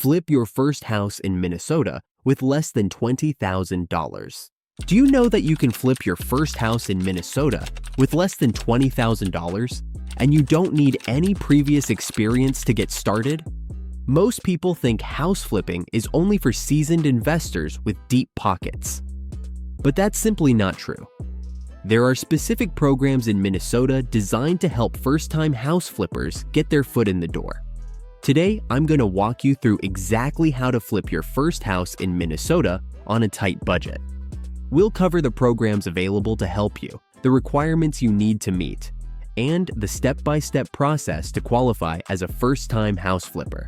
Flip your first house in Minnesota with less than $20,000. Do you know that you can flip your first house in Minnesota with less than $20,000 and you don't need any previous experience to get started? Most people think house flipping is only for seasoned investors with deep pockets. But that's simply not true. There are specific programs in Minnesota designed to help first-time house flippers get their foot in the door. Today, I'm going to walk you through exactly how to flip your first house in Minnesota on a tight budget. We'll cover the programs available to help you, the requirements you need to meet, and the step-by-step process to qualify as a first-time house flipper.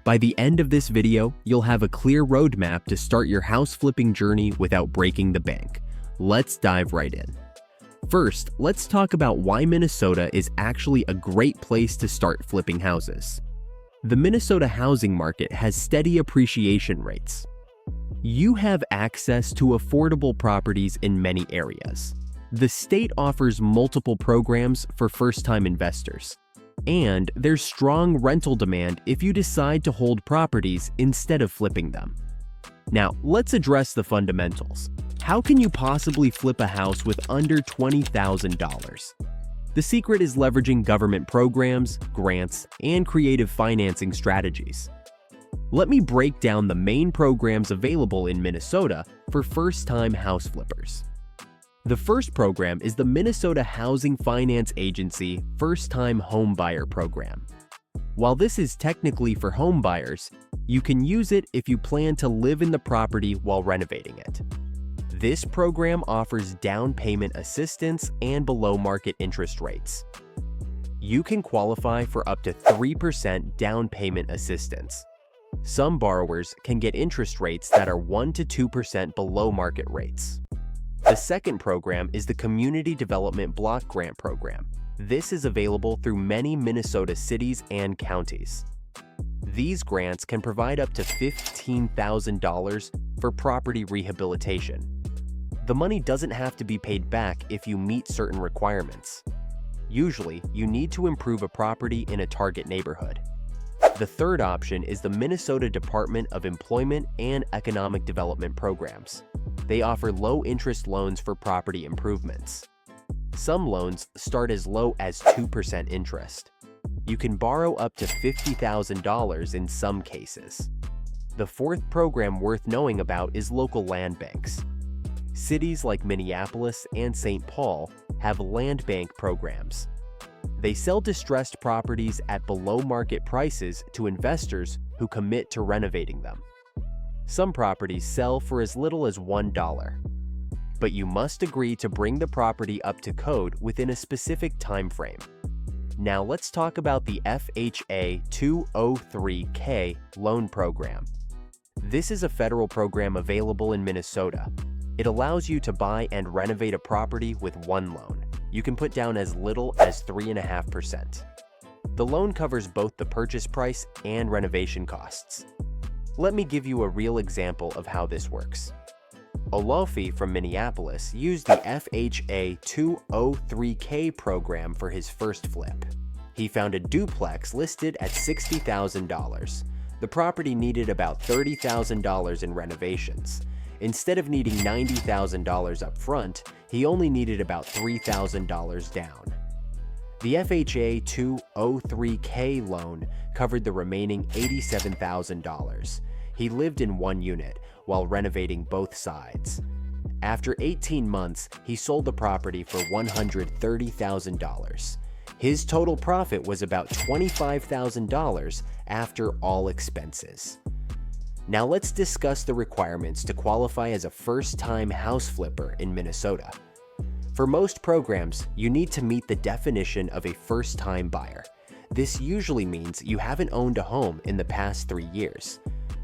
By the end of this video, you'll have a clear roadmap to start your house flipping journey without breaking the bank. Let's dive right in. First, let's talk about why Minnesota is actually a great place to start flipping houses. The Minnesota housing market has steady appreciation rates. You have access to affordable properties in many areas. The state offers multiple programs for first-time investors. And there's strong rental demand if you decide to hold properties instead of flipping them. Now, let's address the fundamentals. How can you possibly flip a house with under $20,000? The secret is leveraging government programs, grants, and creative financing strategies. Let me break down the main programs available in Minnesota for first-time house flippers. The first program is the Minnesota Housing Finance Agency First-Time Home Buyer Program. While this is technically for home buyers, you can use it if you plan to live in the property while renovating it. This program offers down payment assistance and below-market interest rates. You can qualify for up to 3% down payment assistance. Some borrowers can get interest rates that are 1 to 2% below market rates. The second program is the Community Development Block Grant Program. This is available through many Minnesota cities and counties. These grants can provide up to $15,000 for property rehabilitation. The money doesn't have to be paid back if you meet certain requirements. Usually, you need to improve a property in a target neighborhood. The third option is the Minnesota Department of Employment and Economic Development programs. They offer low-interest loans for property improvements. Some loans start as low as 2% interest. You can borrow up to $50,000 in some cases. The fourth program worth knowing about is local land banks. Cities like Minneapolis and St. Paul have land bank programs. They sell distressed properties at below-market prices to investors who commit to renovating them. Some properties sell for as little as $1, but you must agree to bring the property up to code within a specific time frame. Now let's talk about the FHA 203K loan program. This is a federal program available in Minnesota. It allows you to buy and renovate a property with one loan. You can put down as little as 3.5%. The loan covers both the purchase price and renovation costs. Let me give you a real example of how this works. Olofi from Minneapolis used the FHA 203K program for his first flip. He found a duplex listed at $60,000. The property needed about $30,000 in renovations. Instead of needing $90,000 up front, he only needed about $3,000 down. The FHA 203K loan covered the remaining $87,000. He lived in one unit while renovating both sides. After 18 months, he sold the property for $130,000. His total profit was about $25,000 after all expenses. Now let's discuss the requirements to qualify as a first-time house flipper in Minnesota. For most programs, you need to meet the definition of a first-time buyer. This usually means you haven't owned a home in the past 3 years.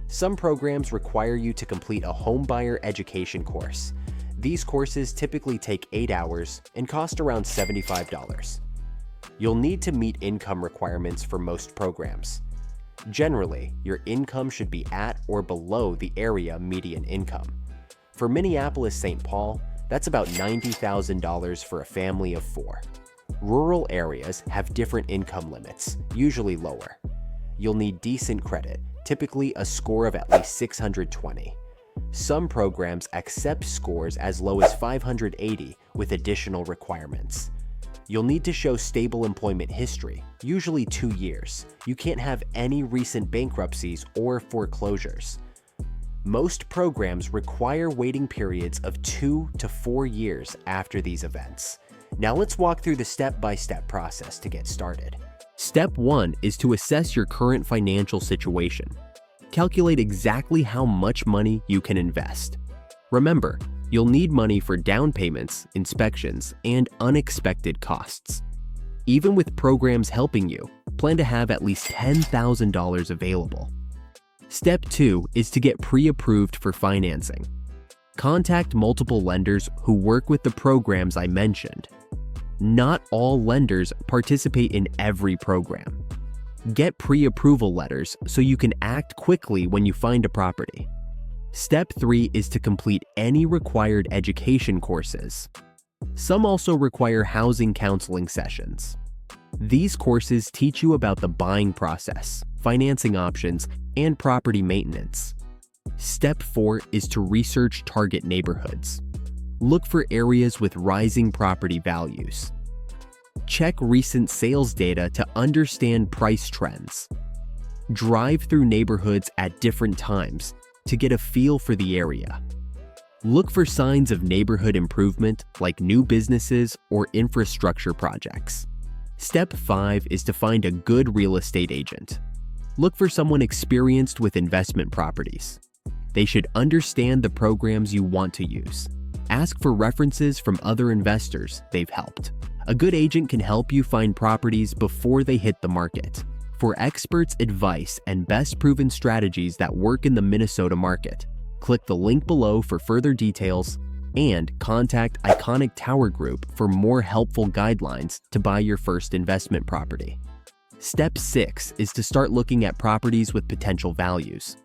Some programs require you to complete a home buyer education course. These courses typically take 8 hours and cost around $75. You'll need to meet income requirements for most programs. Generally, your income should be at or below the area median income. For Minneapolis-St. Paul, that's about $90,000 for a family of 4. Rural areas have different income limits, usually lower. You'll need decent credit, typically a score of at least 620. Some programs accept scores as low as 580 with additional requirements. You'll need to show stable employment history, usually 2 years. You can't have any recent bankruptcies or foreclosures. Most programs require waiting periods of 2 to 4 years after these events. Now let's walk through the step-by-step process to get started. Step 1 is to assess your current financial situation. Calculate exactly how much money you can invest. Remember, you'll need money for down payments, inspections, and unexpected costs. Even with programs helping you, plan to have at least $10,000 available. Step 2 is to get pre-approved for financing. Contact multiple lenders who work with the programs I mentioned. Not all lenders participate in every program. Get pre-approval letters so you can act quickly when you find a property. Step 3 is to complete any required education courses. Some also require housing counseling sessions. These courses teach you about the buying process, financing options, and property maintenance. Step 4 is to research target neighborhoods. Look for areas with rising property values. Check recent sales data to understand price trends. Drive through neighborhoods at different times to get a feel for the area. Look for signs of neighborhood improvement like new businesses or infrastructure projects. Step 5 is to find a good real estate agent. Look for someone experienced with investment properties. They should understand the programs you want to use. Ask for references from other investors they've helped. A good agent can help you find properties before they hit the market. For experts' advice and best proven strategies that work in the Minnesota market, click the link below for further details and contact Iconic Tower Group for more helpful guidelines to buy your first investment property. Step 6 is to start looking at properties with potential values.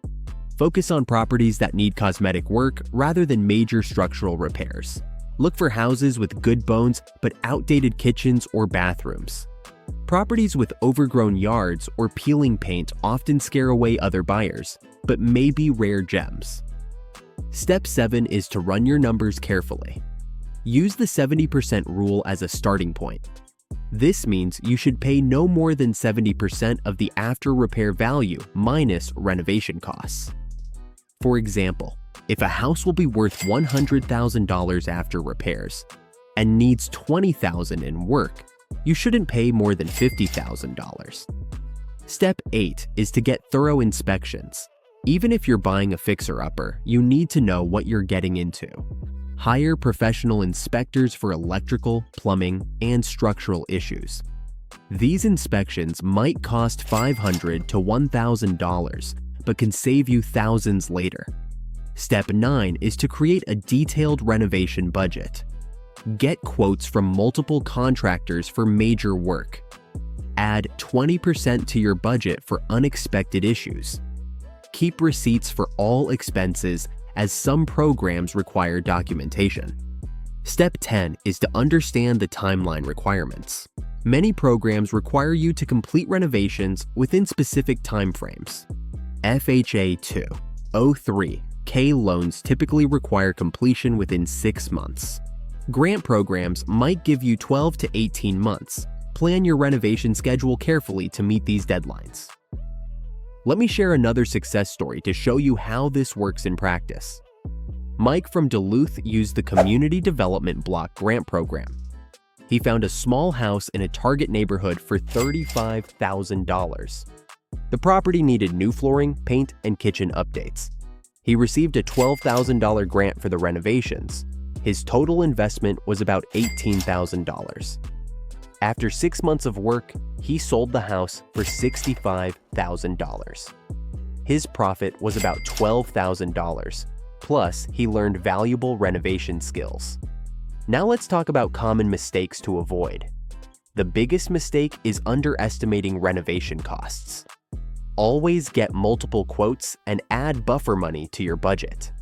Focus on properties that need cosmetic work rather than major structural repairs. Look for houses with good bones but outdated kitchens or bathrooms. Properties with overgrown yards or peeling paint often scare away other buyers, but may be rare gems. Step 7 is to run your numbers carefully. Use the 70% rule as a starting point. This means you should pay no more than 70% of the after-repair value minus renovation costs. For example, if a house will be worth $100,000 after repairs and needs $20,000 in work, you shouldn't pay more than $50,000. Step 8 is to get thorough inspections. Even if you're buying a fixer-upper, you need to know what you're getting into. Hire professional inspectors for electrical, plumbing, and structural issues. These inspections might cost $500 to $1,000, but can save you thousands later. Step 9 is to create a detailed renovation budget. Get quotes from multiple contractors for major work. Add 20% to your budget for unexpected issues. Keep receipts for all expenses, as some programs require documentation. Step 10 is to understand the timeline requirements. Many programs require you to complete renovations within specific timeframes. FHA 203 K loans typically require completion within 6 months. Grant programs might give you 12 to 18 months. Plan your renovation schedule carefully to meet these deadlines. Let me share another success story to show you how this works in practice. Mike from Duluth used the Community Development Block Grant Program. He found a small house in a target neighborhood for $35,000. The property needed new flooring, paint, and kitchen updates. He received a $12,000 grant for the renovations. His total investment was about $18,000. After 6 months of work, he sold the house for $65,000. His profit was about $12,000, plus he learned valuable renovation skills. Now let's talk about common mistakes to avoid. The biggest mistake is underestimating renovation costs. Always get multiple quotes and add buffer money to your budget.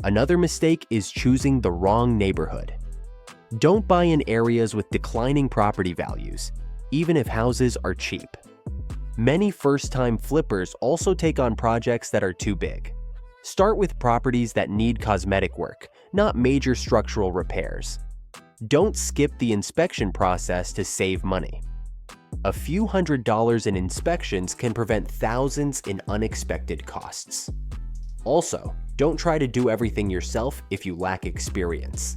Another mistake is choosing the wrong neighborhood. Don't buy in areas with declining property values, even if houses are cheap. Many first-time flippers also take on projects that are too big. Start with properties that need cosmetic work, not major structural repairs. Don't skip the inspection process to save money. A few $100s in inspections can prevent thousands in unexpected costs. Also, don't try to do everything yourself if you lack experience.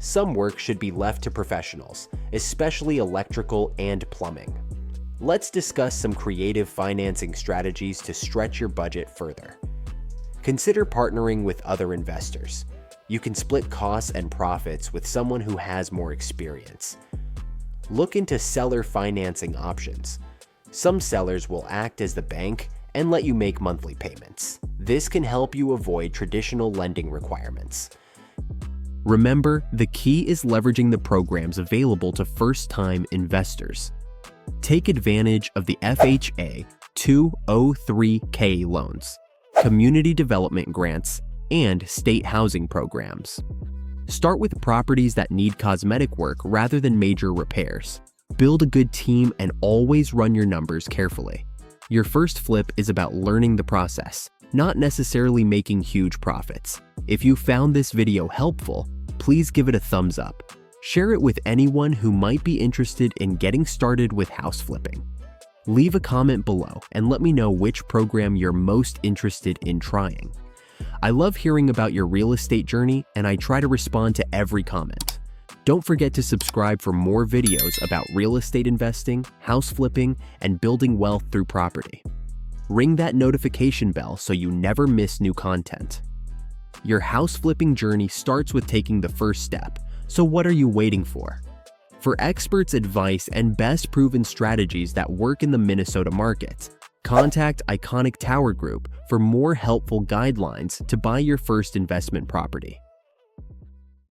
Some work should be left to professionals, especially electrical and plumbing. Let's discuss some creative financing strategies to stretch your budget further. Consider partnering with other investors. You can split costs and profits with someone who has more experience. Look into seller financing options. Some sellers will act as the bank and let you make monthly payments. This can help you avoid traditional lending requirements. Remember, the key is leveraging the programs available to first-time investors. Take advantage of the FHA 203K loans, community development grants, and state housing programs. Start with properties that need cosmetic work rather than major repairs. Build a good team and always run your numbers carefully. Your first flip is about learning the process, not necessarily making huge profits. If you found this video helpful, please give it a thumbs up. Share it with anyone who might be interested in getting started with house flipping. Leave a comment below and let me know which program you're most interested in trying. I love hearing about your real estate journey, and I try to respond to every comment. Don't forget to subscribe for more videos about real estate investing, house flipping, and building wealth through property. Ring that notification bell so you never miss new content. Your house flipping journey starts with taking the first step, so what are you waiting for? For experts' advice and best proven strategies that work in the Minnesota market, contact Iconic Tower Group for more helpful guidelines to buy your first investment property.